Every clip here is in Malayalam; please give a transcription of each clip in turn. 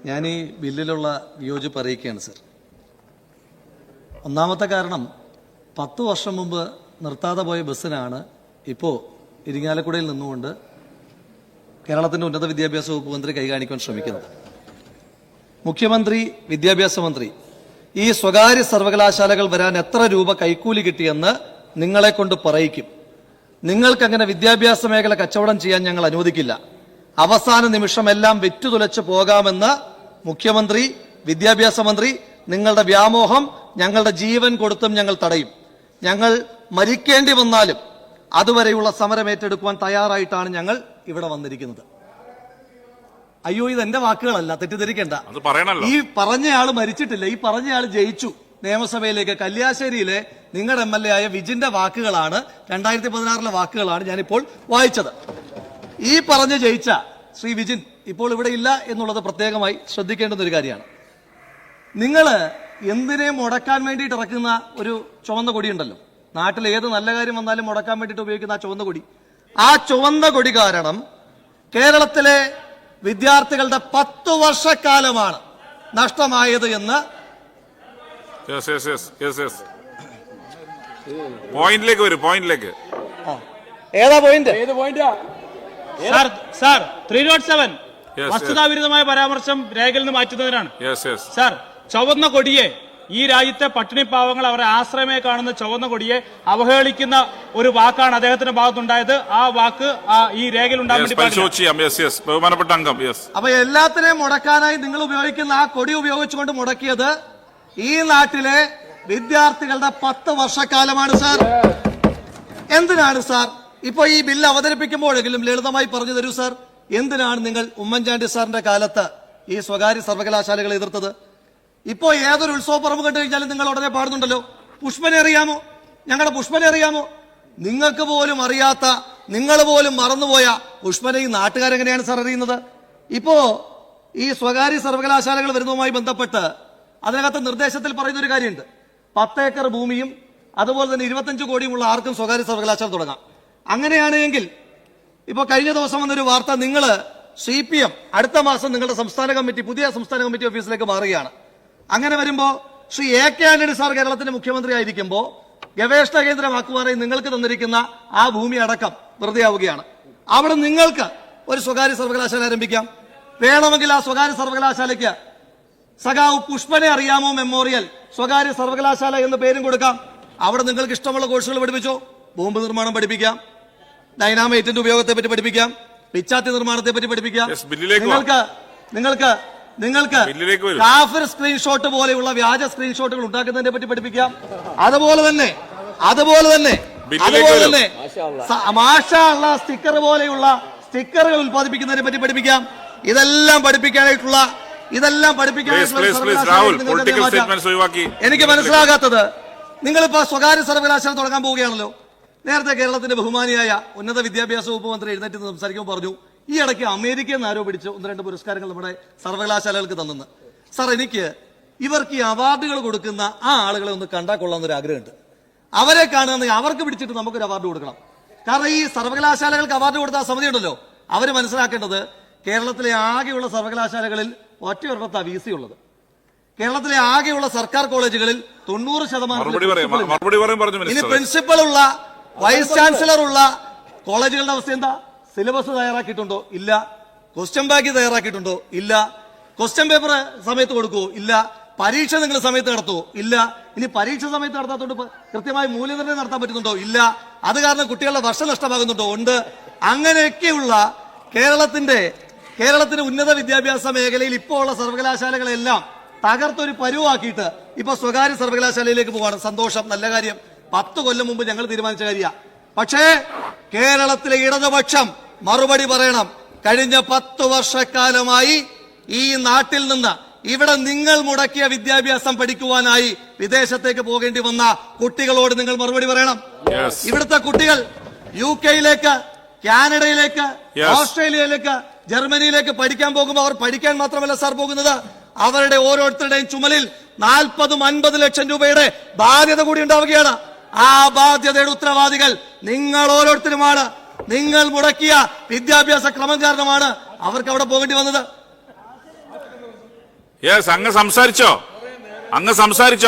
ഞാൻ ഈ ബില്ലിലുള്ള വിയോജിപ്പ് അറിയിക്കുകയാണ് സർ. ഒന്നാമത്തെ കാരണം 10 വർഷം മുമ്പ് നിർത്താതെ പോയ ബസ്സിനാണ് ഇപ്പോൾ ഇരിങ്ങാലക്കുടയിൽ നിന്നുകൊണ്ട് കേരളത്തിന്റെ ഉന്നത വിദ്യാഭ്യാസ വകുപ്പ് മന്ത്രി കൈകാണിക്കാൻ ശ്രമിക്കുന്നത്. മുഖ്യമന്ത്രി, വിദ്യാഭ്യാസ മന്ത്രി ഈ സ്വകാര്യ സർവകലാശാലകൾ വരാൻ എത്ര രൂപ കൈക്കൂലി കിട്ടിയെന്ന് നിങ്ങളെ കൊണ്ട് പറയിക്കും. നിങ്ങൾക്കങ്ങനെ വിദ്യാഭ്യാസ മേഖല കച്ചവടം ചെയ്യാൻ ഞങ്ങൾ അനുവദിക്കില്ല. അവസാന നിമിഷം എല്ലാം വെറ്റുതുലച്ച് പോകാമെന്ന് മുഖ്യമന്ത്രി, വിദ്യാഭ്യാസ മന്ത്രി നിങ്ങളുടെ വ്യാമോഹം ഞങ്ങളുടെ ജീവൻ കൊടുത്തും ഞങ്ങൾ തടയും. ഞങ്ങൾ മരിക്കേണ്ടി വന്നാലും അതുവരെയുള്ള സമരം ഏറ്റെടുക്കുവാൻ തയ്യാറായിട്ടാണ് ഞങ്ങൾ ഇവിടെ വന്നിരിക്കുന്നത്. അയ്യോ, ഇത് എന്റെ വാക്കുകളല്ല, തെറ്റിദ്ധരിക്കേണ്ട. ഈ പറഞ്ഞയാള് മരിച്ചിട്ടില്ല, ഈ പറഞ്ഞയാള് ജയിച്ചു നിയമസഭയിലേക്ക്. കല്യാശ്ശേരിയിലെ നിങ്ങളുടെ MLA ആയ വിജിന്റെ വാക്കുകളാണ്, 2016 വാക്കുകളാണ് ഞാനിപ്പോൾ വായിച്ചത്. ഈ പറഞ്ഞ് ജയിച്ച ശ്രീ വിജിൻ ഇപ്പോൾ ഇവിടെ ഇല്ല എന്നുള്ളത് പ്രത്യേകമായി ശ്രദ്ധിക്കേണ്ടുന്ന ഒരു കാര്യമാണ്. നിങ്ങൾ എന്തിനെ മുടക്കാൻ വേണ്ടിയിട്ട് ഇറക്കുന്ന ഒരു ചുവന്ന കൊടി ഉണ്ടല്ലോ, നാട്ടിൽ ഏത് നല്ല കാര്യം വന്നാലും മുടക്കാൻ വേണ്ടിയിട്ട് ഉപയോഗിക്കുന്ന ആ ചുവന്ന കൊടി, ആ ചുവന്ന കൊടി കാരണം കേരളത്തിലെ വിദ്യാർത്ഥികളുടെ 10 വർഷക്കാലമാണ് നഷ്ടമായത് എന്ന് പോയിന്റിലേക്ക് വരും. പോയിന്റിലേക്ക് ഏതാ പോയിന്റ്? 307 വസ്തുതാവിരുദ്ധമായ പരാമർശം രേഖയിൽ നിന്ന് മാറ്റുന്നതിനാണ്. സാർ, ചുവന്ന കൊടിയെ, ഈ രാജ്യത്തെ പട്ടിണി പാവങ്ങൾ അവരെ ആശ്രയമായി കാണുന്ന ചുവന്ന കൊടിയെ അവഹേളിക്കുന്ന ഒരു വാക്കാണ് അദ്ദേഹത്തിന്റെ ഭാഗത്തുണ്ടായത്. ആ വാക്ക് ഈ രേഖയിൽ ഉണ്ടാകാൻ വേണ്ടി ബഹുമാനപ്പെട്ട അംഗം. അപ്പൊ എല്ലാത്തിനെയും മുടക്കാനായി നിങ്ങൾ ഉപയോഗിക്കുന്ന ആ കൊടി ഉപയോഗിച്ചുകൊണ്ട് മുടക്കിയത് ഈ നാട്ടിലെ വിദ്യാർത്ഥികളുടെ 10 വർഷക്കാലമാണ് സാർ. എന്തിനാണ് സാർ ഇപ്പൊ ഈ ബില്ല് അവതരിപ്പിക്കുമ്പോഴെങ്കിലും ലളിതമായി പറഞ്ഞു തരൂ സാർ, എന്തിനാണ് നിങ്ങൾ ഉമ്മൻചാണ്ടി സാറിന്റെ കാലത്ത് ഈ സ്വകാര്യ സർവകലാശാലകളെ എതിർത്തത്? ഇപ്പോ ഏതൊരു ഉത്സവപ്പറമ്പ് കണ്ടു കഴിഞ്ഞാലും നിങ്ങൾ ഉടനെ പാടുന്നുണ്ടല്ലോ, പുഷ്പനെ അറിയാമോ, ഞങ്ങളുടെ പുഷ്പനെ അറിയാമോ? നിങ്ങൾക്ക് പോലും അറിയാത്ത, നിങ്ങൾ പോലും മറന്നുപോയ പുഷ്പനെ ഈ നാട്ടുകാരെങ്ങനെയാണ് സാർ അറിയുന്നത്? ഇപ്പോ ഈ സ്വകാര്യ സർവകലാശാലകൾ വരുന്നതുമായി ബന്ധപ്പെട്ട് അതിനകത്ത് നിർദ്ദേശത്തിൽ പറയുന്ന ഒരു കാര്യമുണ്ട്, 10 ഏക്കർ ഭൂമിയും അതുപോലെ തന്നെ 25 കോടിയുമുള്ള ആർക്കും സ്വകാര്യ സർവകലാശാല തുടങ്ങാം. അങ്ങനെയാണെങ്കിൽ ഇപ്പൊ കഴിഞ്ഞ ദിവസം വന്നൊരു വാർത്ത, നിങ്ങൾ CPM അടുത്ത മാസം നിങ്ങളുടെ സംസ്ഥാന കമ്മിറ്റി, പുതിയ സംസ്ഥാന കമ്മിറ്റി ഓഫീസിലേക്ക് മാറുകയാണ്. അങ്ങനെ വരുമ്പോ ശ്രീ AK ആന്റണി സാർ കേരളത്തിന്റെ മുഖ്യമന്ത്രി ആയിരിക്കുമ്പോ ഗവേഷണ കേന്ദ്രമാക്കുവാനായി നിങ്ങൾക്ക് തന്നിരിക്കുന്ന ആ ഭൂമി അടക്കം വെറുതെ ആവുകയാണ്. അവിടെ നിങ്ങൾക്ക് ഒരു സ്വകാര്യ സർവകലാശാല ആരംഭിക്കാം. വേണമെങ്കിൽ ആ സ്വകാര്യ സർവകലാശാലയ്ക്ക് സഖാവ് പുഷ്പനെ അറിയാമോ മെമ്മോറിയൽ സ്വകാര്യ സർവകലാശാല എന്ന് പേരും കൊടുക്കാം. അവിടെ നിങ്ങൾക്ക് ഇഷ്ടമുള്ള കോഴ്സുകൾ പഠിപ്പിച്ചോ. ബോംബ് നിർമ്മാണം പഠിപ്പിക്കാം, ഡൈനാമൈറ്റിന്റെ ഉപയോഗത്തെ പറ്റി പഠിപ്പിക്കാം, പിച്ചാത്തി നിർമ്മാണത്തെ പറ്റി പഠിപ്പിക്കാം. നിങ്ങൾക്ക് കാഫിർ സ്ക്രീൻഷോട്ട് പോലെയുള്ള വ്യാജ സ്ക്രീൻഷോട്ടുകൾ ഉണ്ടാക്കുന്നതിനെ പറ്റി പഠിപ്പിക്കാം. അതുപോലെ തന്നെ മാഷാ അല്ലാ സ്റ്റിക്കർ പോലെയുള്ള സ്റ്റിക്കറുകൾ ഉത്പാദിപ്പിക്കുന്നതിനെ പറ്റി പഠിപ്പിക്കാം. ഇതെല്ലാം പഠിപ്പിക്കാനായിട്ടുള്ള എനിക്ക് മനസ്സിലാകാത്തത്, നിങ്ങളിപ്പോ സ്വകാര്യ സർവകലാശാല തുടങ്ങാൻ പോവുകയാണല്ലോ. നേരത്തെ കേരളത്തിന്റെ ബഹുമാനിയായ ഉന്നത വിദ്യാഭ്യാസ വകുപ്പ് മന്ത്രി എഴുന്നേറ്റ് സംസാരിക്കുമ്പോൾ പറഞ്ഞു, ഈ ഇടയ്ക്ക് അമേരിക്കയിൽ നിന്ന് ആരോപിച്ച് 1-2 പുരസ്കാരങ്ങൾ നമ്മുടെ സർവകലാശാലകൾക്ക് തന്നെന്ന്. സാർ, എനിക്ക് ഇവർക്ക് ഈ അവാർഡുകൾ കൊടുക്കുന്ന ആ ആളുകളെ ഒന്ന് കണ്ടാൽ കൊള്ളാമെന്നൊരു ആഗ്രഹമുണ്ട്. അവരെ കാണുന്ന അവർക്ക് പിടിച്ചിട്ട് നമുക്കൊരു അവാർഡ് കൊടുക്കണം. കാരണം ഈ സർവകലാശാലകൾക്ക് അവാർഡ് കൊടുത്ത ആ സമിതി ഉണ്ടല്ലോ, അവർ മനസ്സിലാക്കേണ്ടത് കേരളത്തിലെ ആകെയുള്ള സർവകലാശാലകളിൽ ഒറ്റയൊരിടത്താണ് VC ഉള്ളത്. കേരളത്തിലെ ആകെയുള്ള സർക്കാർ കോളേജുകളിൽ 90% ഇനി പ്രിൻസിപ്പൽ ഉള്ള, വൈസ് ചാൻസലർ ഉള്ള കോളേജുകളുടെ അവസ്ഥ എന്താ? സിലബസ് തയ്യാറാക്കിയിട്ടുണ്ടോ? ഇല്ല. ക്വസ്റ്റ്യൻ ബാങ്ക് തയ്യാറാക്കിയിട്ടുണ്ടോ? ഇല്ല. ക്വസ്റ്റ്യൻ പേപ്പർ സമയത്ത് കൊടുക്കുവോ? ഇല്ല. പരീക്ഷ നിങ്ങൾ സമയത്ത് നടത്തുവോ? ഇല്ല. ഇനി പരീക്ഷ സമയത്ത് നടത്താത്തോണ്ട് കൃത്യമായി മൂല്യനിർണ്ണയം നടത്താൻ പറ്റുന്നുണ്ടോ? ഇല്ല. അത് കാരണം കുട്ടികളുടെ വർഷം നഷ്ടമാകുന്നുണ്ടോ? ഉണ്ട്. അങ്ങനെയൊക്കെയുള്ള കേരളത്തിന്റെ ഉന്നത വിദ്യാഭ്യാസ മേഖലയിൽ ഇപ്പോൾ ഉള്ള സർവകലാശാലകളെല്ലാം തകർത്തൊരു പരുവാക്കിയിട്ട് ഇപ്പൊ സ്വകാര്യ സർവകലാശാലയിലേക്ക് പോവാണ്. സന്തോഷം, നല്ല കാര്യം. 10 കൊല്ലം മുമ്പ് ഞങ്ങൾ തീരുമാനിച്ച കാര്യമാണ്. പക്ഷേ കേരളത്തിലെ ഇടതുപക്ഷം മറുപടി പറയണം. കഴിഞ്ഞ 10 വർഷക്കാലമായി ഈ നാട്ടിൽ നിന്ന്, ഇവിടെ നിങ്ങൾ മുടക്കിയ വിദ്യാഭ്യാസം പഠിക്കുവാനായി വിദേശത്തേക്ക് പോകേണ്ടി വന്ന കുട്ടികളോട് നിങ്ങൾ മറുപടി പറയണം. ഇവിടുത്തെ കുട്ടികൾ UK-ലേക്ക്, കാനഡയിലേക്ക്, ഓസ്ട്രേലിയയിലേക്ക്, ജർമ്മനിയിലേക്ക് പഠിക്കാൻ പോകുമ്പോൾ അവർ പഠിക്കാൻ മാത്രമല്ല സാർ പോകുന്നത്, അവരുടെ ഓരോരുത്തരുടെയും ചുമലിൽ 40-50 ലക്ഷം രൂപയുടെ ബാധ്യത കൂടി ഉണ്ടാവുകയാണ്. ആ ബാധ്യതയുടെ ഉത്തരവാദികൾ നിങ്ങൾ ഓരോരുത്തരുമാണ്. നിങ്ങൾ മുടക്കിയ വിദ്യാഭ്യാസ ക്രമം കാരണമാണ് അവർക്ക് അവിടെ പോകേണ്ടി വന്നത്. യെസ്, അങ്ങ് സംസാരിച്ചോ?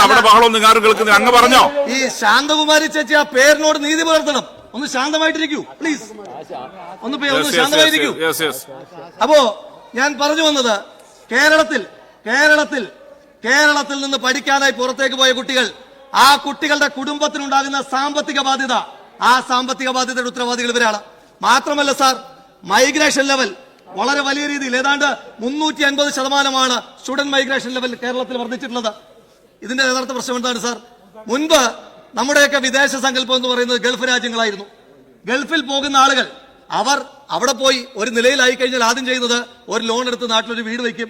അവിടെ ബഹളമൊന്നും ആരും കേൾക്കുന്നില്ല. അങ്ങ് പറഞ്ഞോ. ഈ ശാന്തകുമാരി ചേച്ചി ആ പേരിനോട് നീതി പുലർത്തണം. ഒന്ന് ശാന്തമായിട്ടിരിക്കൂ പ്ലീസ്. ഒന്ന് ശാന്തമായിരിക്കൂ. അപ്പോ ഞാൻ പറഞ്ഞു വന്നത്, കേരളത്തിൽ നിന്ന് പഠിക്കാനായി പുറത്തേക്ക് പോയ കുട്ടികൾ, ആ കുട്ടികളുടെ കുടുംബത്തിനുണ്ടാകുന്ന സാമ്പത്തിക ബാധ്യത, ആ സാമ്പത്തിക ബാധ്യതയുടെ ഉത്തരവാദികൾ ഇവരാണ്. മാത്രമല്ല സാർ, മൈഗ്രേഷൻ ലെവൽ വളരെ വലിയ രീതിയിൽ ഏതാണ്ട് 350% സ്റ്റുഡന്റ് മൈഗ്രേഷൻ ലെവൽ കേരളത്തിൽ വർദ്ധിച്ചിട്ടുള്ളത്. ഇതിന്റെ യഥാർത്ഥ പ്രശ്നം എന്താണ് സാർ? മുൻപ് നമ്മുടെയൊക്കെ വിദേശ സങ്കല്പം എന്ന് പറയുന്നത് ഗൾഫ് രാജ്യങ്ങളായിരുന്നു. ഗൾഫിൽ പോകുന്ന ആളുകൾ അവർ അവിടെ പോയി ഒരു നിലയിലായി കഴിഞ്ഞാൽ ആദ്യം ചെയ്യുന്നത് ഒരു ലോൺ എടുത്ത് നാട്ടിലൊരു വീട് വയ്ക്കും,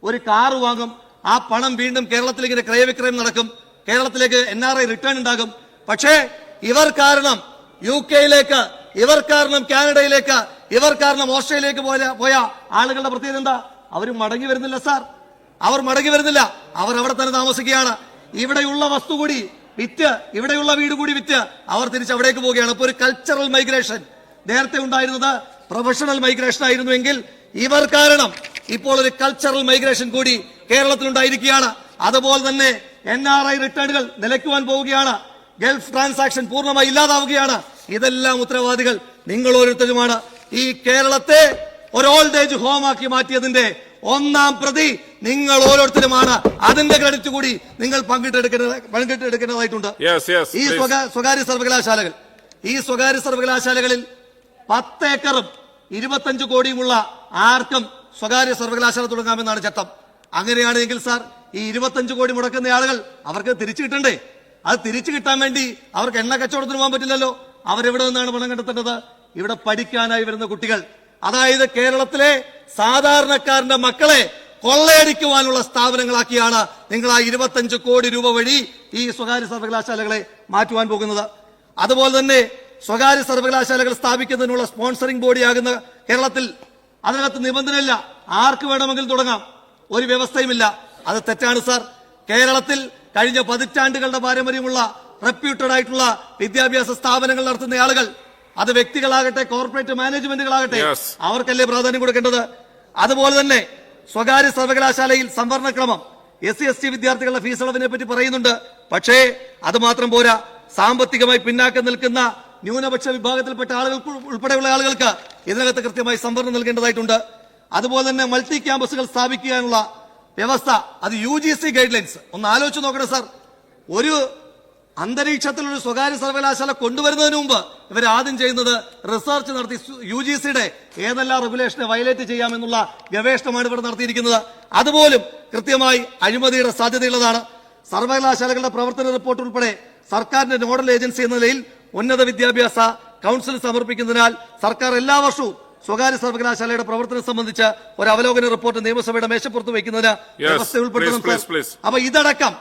ഒരു കാറ് വാങ്ങും. ആ പണം വീണ്ടും കേരളത്തിലേക്ക് ക്രയവിക്രയം നടക്കും, കേരളത്തിലേക്ക് NRI റിട്ടേൺ ഉണ്ടാകും. പക്ഷേ ഇവർ കാരണം UK-യിലേക്ക്, ഇവർ കാരണം കാനഡയിലേക്ക്, ഇവർ കാരണം ഓസ്ട്രേലിയയിലേക്ക് പോയ ആളുകളുടെ പ്രത്യേകത എന്താ? അവർ മടങ്ങി വരുന്നില്ല സാർ. അവർ മടങ്ങി വരുന്നില്ല, അവർ അവിടെ തന്നെ താമസിക്കുകയാണ്. ഇവിടെയുള്ള വസ്തു കൂടി വിറ്റ്, ഇവിടെയുള്ള വീട് കൂടി വിറ്റ് അവർ തിരിച്ച് അവിടേക്ക് പോവുകയാണ്. ഇപ്പൊ ഒരു കൾച്ചറൽ മൈഗ്രേഷൻ. നേരത്തെ ഉണ്ടായിരുന്നത് പ്രൊഫഷണൽ മൈഗ്രേഷൻ ആയിരുന്നുവെങ്കിൽ ഇവർ കാരണം ഇപ്പോൾ ഒരു കൾച്ചറൽ മൈഗ്രേഷൻ കൂടി കേരളത്തിലുണ്ടായിരിക്കുകയാണ്. അതുപോലെ തന്നെ NRI റിട്ടേണുകൾ നിലയ്ക്കുവാൻ പോവുകയാണ്. ഗൾഫ് ട്രാൻസാക്ഷൻ പൂർണ്ണമായി ഇല്ലാതാവുകയാണ്. ഇതെല്ലാം ഉത്തരവാദികൾ നിങ്ങൾ ഓരോരുത്തരുമാണ്. ഈ കേരളത്തെ ഒരു ഓൾഡ് ഏജ് ഹോമാക്കി മാറ്റിയതിന്റെ ഒന്നാം പ്രതി നിങ്ങൾ ഓരോരുത്തരുമാണ്. അതിന്റെ ക്രെഡിറ്റ് കൂടി നിങ്ങൾ പങ്കിട്ടെടുക്കേണ്ടതായിട്ടുണ്ട്. ഈ സ്വകാര്യ സർവകലാശാലകളിൽ 10 ഏക്കറും 25 കോടിയുമുള്ള ആർക്കും സ്വകാര്യ സർവകലാശാല തുടങ്ങാമെന്നാണ് ചട്ടം. അങ്ങനെയാണെങ്കിൽ സാർ, ഈ 25 കോടി മുടക്കുന്ന ആളുകൾ അവർക്ക് തിരിച്ചു കിട്ടണ്ടേ? അത് തിരിച്ചു കിട്ടാൻ വേണ്ടി അവർക്ക് എണ്ണ കച്ചവടത്തിന് പോകാൻ പറ്റില്ലല്ലോ. അവരെവിടെ നിന്നാണ് പണം കണ്ടെത്തേണ്ടത്? ഇവിടെ പഠിക്കാനായി വരുന്ന കുട്ടികൾ, അതായത് കേരളത്തിലെ സാധാരണക്കാരന്റെ മക്കളെ കൊള്ളയടിക്കുവാനുള്ള സ്ഥാപനങ്ങളാക്കിയാണ് നിങ്ങൾ ആ 25 കോടി രൂപ വഴി ഈ സ്വകാര്യ സർവകലാശാലകളെ മാറ്റുവാൻ പോകുന്നത്. അതുപോലെ തന്നെ സ്വകാര്യ സർവകലാശാലകൾ സ്ഥാപിക്കുന്നതിനുള്ള സ്പോൺസറിംഗ് ബോഡിയാകുന്ന കേരളത്തിൽ അതിനകത്ത് നിബന്ധനയില്ല, ആർക്ക് വേണമെങ്കിലും തുടങ്ങാം, ഒരു വ്യവസ്ഥയുമില്ല. അത് തെറ്റാണ് സാർ. കേരളത്തിൽ കഴിഞ്ഞ 10 ആണ്ടുകളുടെ പാരമ്പര്യമുള്ള റെപ്യൂട്ടഡ് ആയിട്ടുള്ള വിദ്യാഭ്യാസ സ്ഥാപനങ്ങൾ നടത്തുന്ന ആളുകൾ, അത് വ്യക്തികളാകട്ടെ കോർപ്പറേറ്റ് മാനേജ്മെന്റുകളാകട്ടെ, അവർക്കല്ലേ പ്രാധാന്യം കൊടുക്കേണ്ടത്. അതുപോലെ തന്നെ സ്വകാര്യ സർവകലാശാലയിൽ സംവരണക്രമം, SC/ST വിദ്യാർത്ഥികളുടെ ഫീസ് അളവിനെ പറ്റി പറയുന്നുണ്ട്. പക്ഷേ അത് മാത്രം പോരാ. സാമ്പത്തികമായി പിന്നാക്കം നിൽക്കുന്ന ന്യൂനപക്ഷ വിഭാഗത്തിൽപ്പെട്ട ആളുകൾക്ക് ഉൾപ്പെടെയുള്ള ആളുകൾക്ക് ഇതിനകത്ത് കൃത്യമായി സംവരണം നൽകേണ്ടതായിട്ടുണ്ട്. അതുപോലെ തന്നെ മൾട്ടി ക്യാമ്പസുകൾ സ്ഥാപിക്കാനുള്ള വ്യവസ്ഥ, അത് UGC ഗൈഡ് ലൈൻസ്. ഒന്ന് ആലോചിച്ച് നോക്കണം സാർ. ഒരു അന്തരീക്ഷത്തിൽ ഒരു സ്വകാര്യ സർവകലാശാല കൊണ്ടുവരുന്നതിന് മുമ്പ് ഇവർ ആദ്യം ചെയ്യുന്നത് റിസർച്ച് നടത്തി UGCയുടെ ഏതെല്ലാം റെഗുലേഷനെ വയലേറ്റ് ചെയ്യാമെന്നുള്ള ഗവേഷണമാണ് ഇവിടെ നടത്തിയിരിക്കുന്നത്. അതുപോലും കൃത്യമായി അഴിമതിയുടെ സാധ്യതയുള്ളതാണ്. സർവകലാശാലകളുടെ പ്രവർത്തന റിപ്പോർട്ട് ഉൾപ്പെടെ സർക്കാരിന്റെ നോഡൽ ഏജൻസി എന്ന നിലയിൽ ഉന്നത വിദ്യാഭ്യാസ കൗൺസിൽ സമർപ്പിക്കുന്നതിനാൽ സർക്കാർ എല്ലാ വർഷവും സ്വകാര്യ സർവകലാശാലയുടെ പ്രവർത്തനം സംബന്ധിച്ച് ഒരു അവലോകന റിപ്പോർട്ട് നിയമസഭയുടെ മേശപ്പുറത്ത് വയ്ക്കുന്നതിന് വ്യവസ്ഥ ഉൾപ്പെടുത്തണം. അപ്പൊ ഇതടക്കം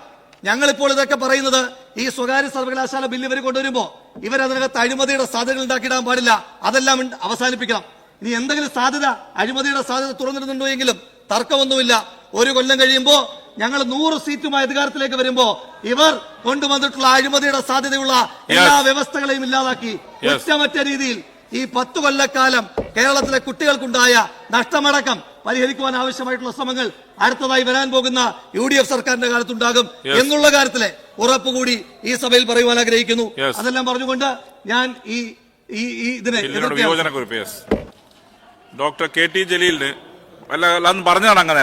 ഞങ്ങളിപ്പോൾ ഇതൊക്കെ പറയുന്നത്, ഈ സ്വകാര്യ സർവകലാശാല ബില്ല് ഇവർ കൊണ്ടുവരുമ്പോ ഇവരതിനകത്ത് അഴിമതിയുടെ സാധ്യതകൾ ഉണ്ടാക്കിയിടാൻ പാടില്ല. അതെല്ലാം അവസാനിപ്പിക്കണം. ഇനി എന്തെങ്കിലും സാധ്യത, അഴിമതിയുടെ സാധ്യത തുറന്നിരുന്നുണ്ടോ എങ്കിലും തർക്കമൊന്നുമില്ല. ഒരു കൊല്ലം കഴിയുമ്പോ ഞങ്ങൾ 100 സീറ്റുമായി അധികാരത്തിലേക്ക് വരുമ്പോ ഇവർ കൊണ്ടുവന്നിട്ടുള്ള അഴിമതിയുടെ സാധ്യതയുള്ള എല്ലാ വ്യവസ്ഥകളെയും ഇല്ലാതാക്കി ഒറ്റമറ്റ രീതിയിൽ ഈ 10 കൊല്ലക്കാലം കേരളത്തിലെ കുട്ടികൾക്കുണ്ടായ നഷ്ടമടക്കം പരിഹരിക്കുവാൻ ആവശ്യമായിട്ടുള്ള ശ്രമങ്ങൾ അടുത്തതായി വരാൻ പോകുന്ന UDF സർക്കാരിന്റെ കാലത്തുണ്ടാകും എന്നുള്ള കാര്യത്തിലെ ഉറപ്പുകൂടി ഈ സഭയിൽ പറയുവാൻ ആഗ്രഹിക്കുന്നു. അതെല്ലാം പറഞ്ഞുകൊണ്ട് ഞാൻ ഇതിനെ ഡോക്ടർ KT ജലീലിന് പറഞ്ഞതാണ് അങ്ങനെ